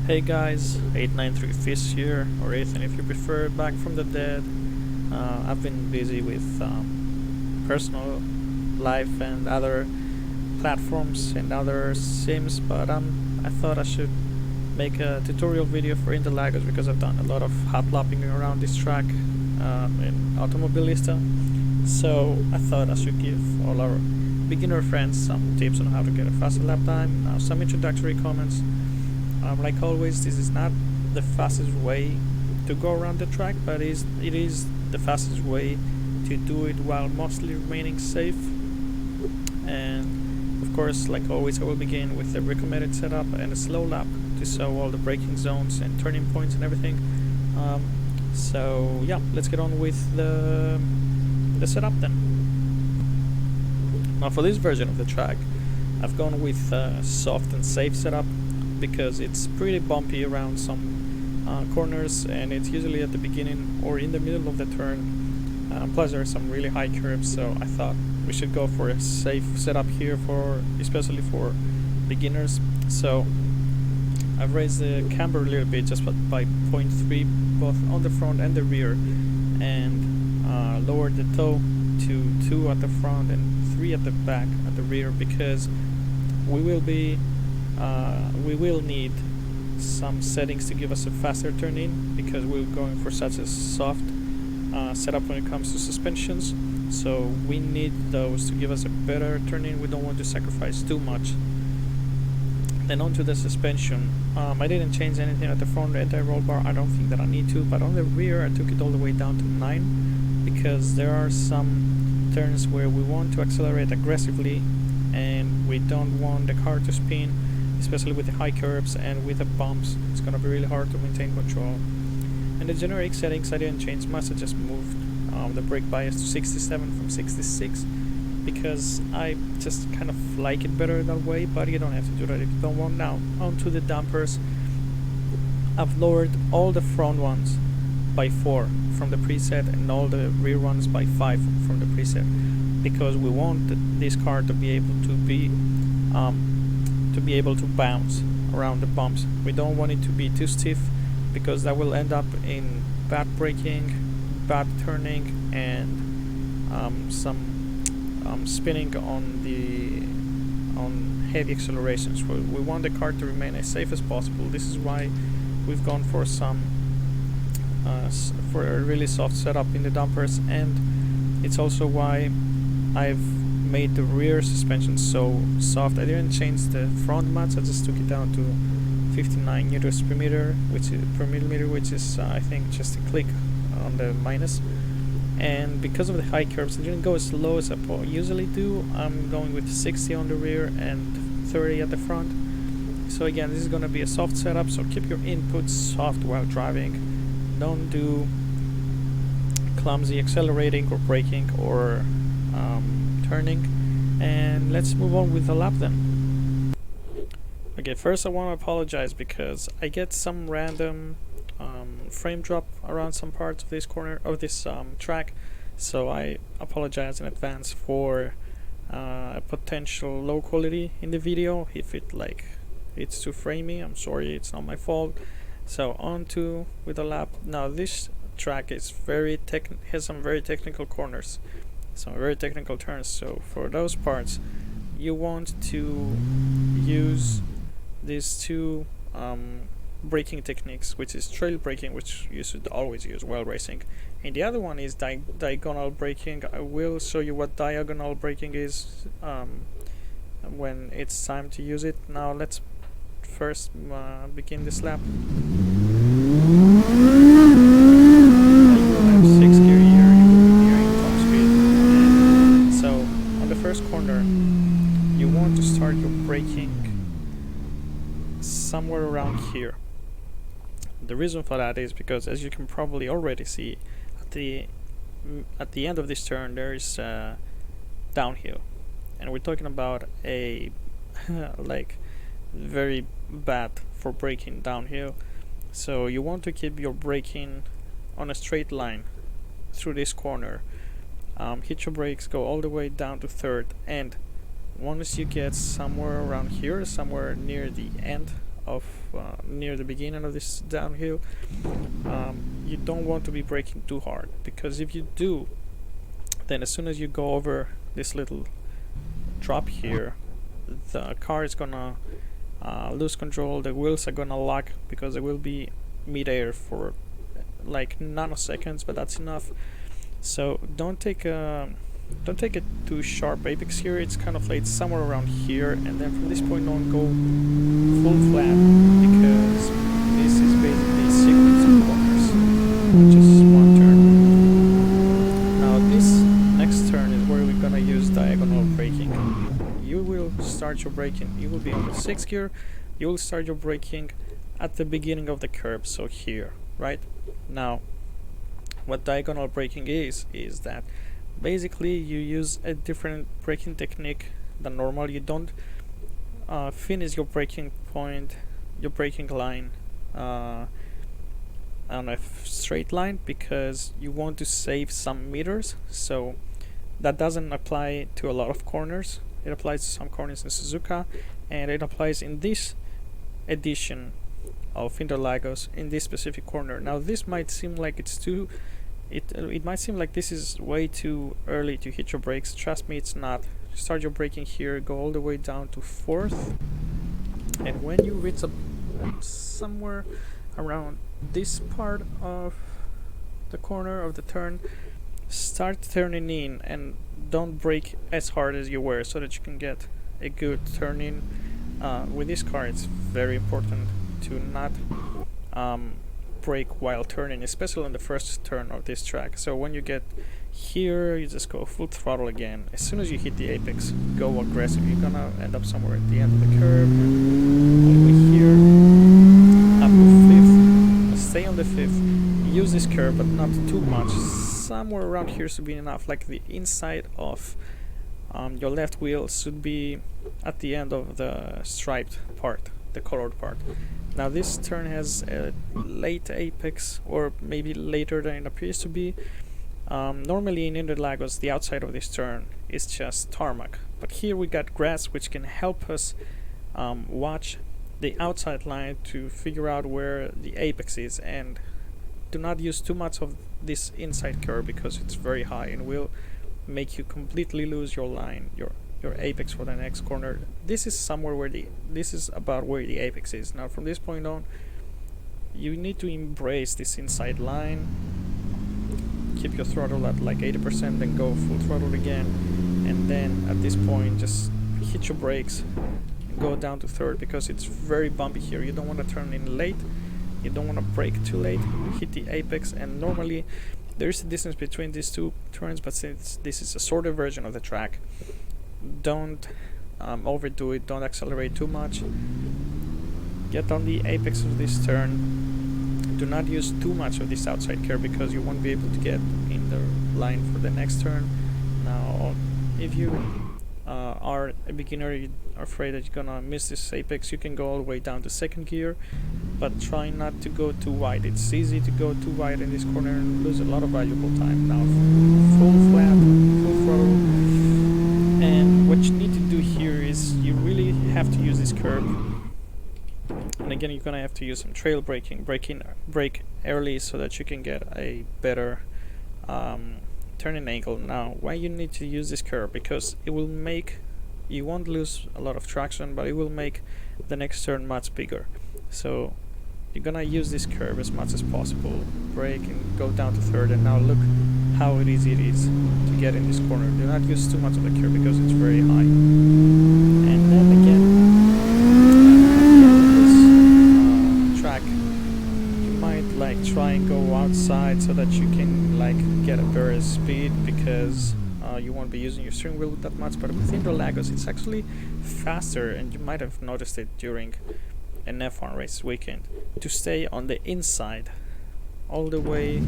Hey guys, 893 Fizz here, or Ethan if you prefer, back from the dead. I've been busy with personal life and other platforms and other sims, but I thought I should make a tutorial video for Interlagos because I've done a lot of hot lapping around this track in Automobilista. So I thought I should give all our beginner friends some tips on how to get a faster lap time, some introductory comments. Like always, this is not the fastest way to go around the track, but it is the fastest way to do it while mostly remaining safe. And of course, like always, I will begin with the recommended setup and a slow lap to show all the braking zones and turning points and everything. So yeah, let's get on with the setup then. Now for this version of the track, I've gone with soft and safe setup, because it's pretty bumpy around some corners, and it's usually at the beginning or in the middle of the turn. Plus there are some really high curves, so I thought we should go for a safe setup here, especially for beginners. So I've raised the camber a little bit, just by 0.3 both on the front and the rear, and lowered the toe to 2 at the front and 3 at the back at the rear, because we will need some settings to give us a faster turn in, because we're going for such a soft setup when it comes to suspensions. So we need those to give us a better turn in. We don't want to sacrifice too much. Then onto the suspension. I didn't change anything at the front anti-roll bar. I don't think that I need to, but on the rear I took it all the way down to 9, because there are some turns where we want to accelerate aggressively and we don't want the car to spin, especially with the high curves and with the bumps. It's gonna be really hard to maintain control. And the generic settings, I didn't change much. I just moved the brake bias to 67 from 66, because I just kind of like it better that way, but you don't have to do that if you don't want. Now, onto the dampers. I've lowered all the front ones by 4 from the preset and all the rear ones by 5 from the preset, because we want this car to be able to bounce around the bumps. We don't want it to be too stiff, because that will end up in bad braking, bad turning, and some spinning on heavy accelerations. We want the car to remain as safe as possible. This is why we've gone for for a really soft setup in the dampers, and it's also why I've made the rear suspension so soft. I didn't change the front much. I just took it down to 59 newtons per millimeter, which is I think just a click on the minus. And because of the high curves, I didn't go as low as I usually do. I'm going with 60 on the rear and 30 at the front. So again, this is going to be a soft setup, so keep your inputs soft while driving. Don't do clumsy accelerating or braking or turning. And let's move on with the lap then. Okay, first I want to apologize because I get some random frame drop around some parts of this track, so I apologize in advance for a potential low quality in the video. If it's too framey, I'm sorry, it's not my fault. So on to with the lap. Now this track is has some very technical corners, some very technical turns, so for those parts you want to use these two braking techniques, which is trail braking, which you should always use while racing, and the other one is diagonal braking. I will show you what diagonal braking is when it's time to use it. Now let's first begin this lap. Corner, you want to start your braking somewhere around here. The reason for that is because, as you can probably already see, at the end of this turn there is downhill, and we're talking about a like very bad for braking downhill. So you want to keep your braking on a straight line through this corner. Hit your brakes, go all the way down to third, and once you get somewhere around here, somewhere near the end of near the beginning of this downhill, you don't want to be braking too hard, because if you do, then as soon as you go over this little drop here, the car is gonna lose control, the wheels are gonna lock, because they will be mid-air for like nanoseconds, but that's enough. So don't take a too sharp apex here. It's kind of like somewhere around here, and then from this point on go full flat, because this is basically a sequence of corners, just one turn. Now this next turn is where we're gonna use diagonal braking. You will start your braking, you will be on the 6th gear, you will start your braking at the beginning of the curve, so here, right? Now what diagonal braking is that basically you use a different braking technique than normal. You don't finish your braking point, your braking line on a straight line, because you want to save some meters. So that doesn't apply to a lot of corners. It applies to some corners in Suzuka, and it applies in this edition of Interlagos in this specific corner. Now this might seem like it's too it might seem like this is way too early to hit your brakes. Trust me, it's not. Start your braking here, go all the way down to 4th, and when you reach up somewhere around this part of the corner of the turn, start turning in, and don't brake as hard as you were, so that you can get a good turn in. With this car, it's very important to not brake while turning, especially on the first turn of this track. So when you get here, you just go full throttle again. As soon as you hit the apex, go aggressive. You're gonna end up somewhere at the end of the curve, and all the way here up to 5th. Stay on the 5th. Use this curve, but not too much. Somewhere around here should be enough. Like the inside of your left wheel should be at the end of the striped part, the colored part. Now this turn has a late apex, or maybe later than it appears to be. Normally in Interlagos, the outside of this turn is just tarmac, but here we got grass, which can help us watch the outside line to figure out where the apex is, and do not use too much of this inside curve, because it's very high and will make you completely lose your line, your apex for the next corner. This is somewhere where this is about where the apex is. Now from this point on, you need to embrace this inside line. Keep your throttle at like 80%, then go full throttle again, and then at this point just hit your brakes and go down to 3rd, because it's very bumpy here. You don't want to turn in late, you don't want to brake too late, hit the apex. And normally there's a distance between these two turns, but since this is a shorter version of the track, don't overdo it, don't accelerate too much. Get on the apex of this turn. Do not use too much of this outside curve, because you won't be able to get in the line for the next turn. Now if you are a beginner, you are afraid that you're gonna miss this apex, you can go all the way down to 2nd gear, but try not to go too wide. It's easy to go too wide in this corner and lose a lot of valuable time. Now full flat, full throttle. And what you need to do here is you really have to use this curve, and again you're gonna have to use some trail braking, brake early, so that you can get a better turning angle. Now why you need to use this curve? Because it will make, you won't lose a lot of traction, but it will make the next turn much bigger. So you're gonna use this curve as much as possible, brake and go down to 3rd, and now look how easy it is to get in this corner. Do not use too much of the curve, because it's very high. And then again, this track, you might like try and go outside so that you can like get a better speed, because you won't be using your steering wheel that much. But with Interlagos, it's actually faster, and you might have noticed it during an F1 race weekend, to stay on the inside all the way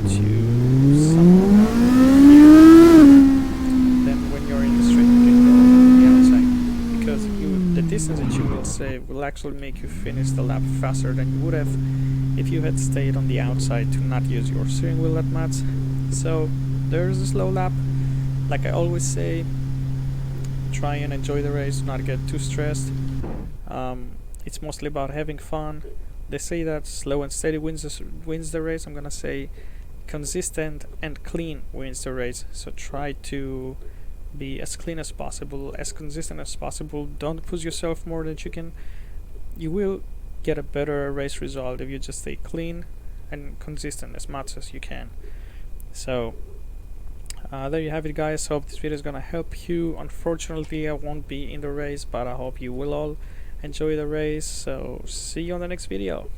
to somewhere here. Then when you're in the straight, you can go on the outside, because the distance that you will save will actually make you finish the lap faster than you would have if you had stayed on the outside to not use your steering wheel that much. So there's a slow lap. Like I always say, try and enjoy the race, not get too stressed. it's mostly about having fun. They say that slow and steady wins the race. I'm gonna say consistent and clean wins the race. So try to be as clean as possible, as consistent as possible. Don't push yourself more than you can. You will get a better race result if you just stay clean and consistent as much as you can. So there you have it, guys. Hope this video is gonna help you. Unfortunately, I won't be in the race, but I hope you will all enjoy the race. So see you on the next video.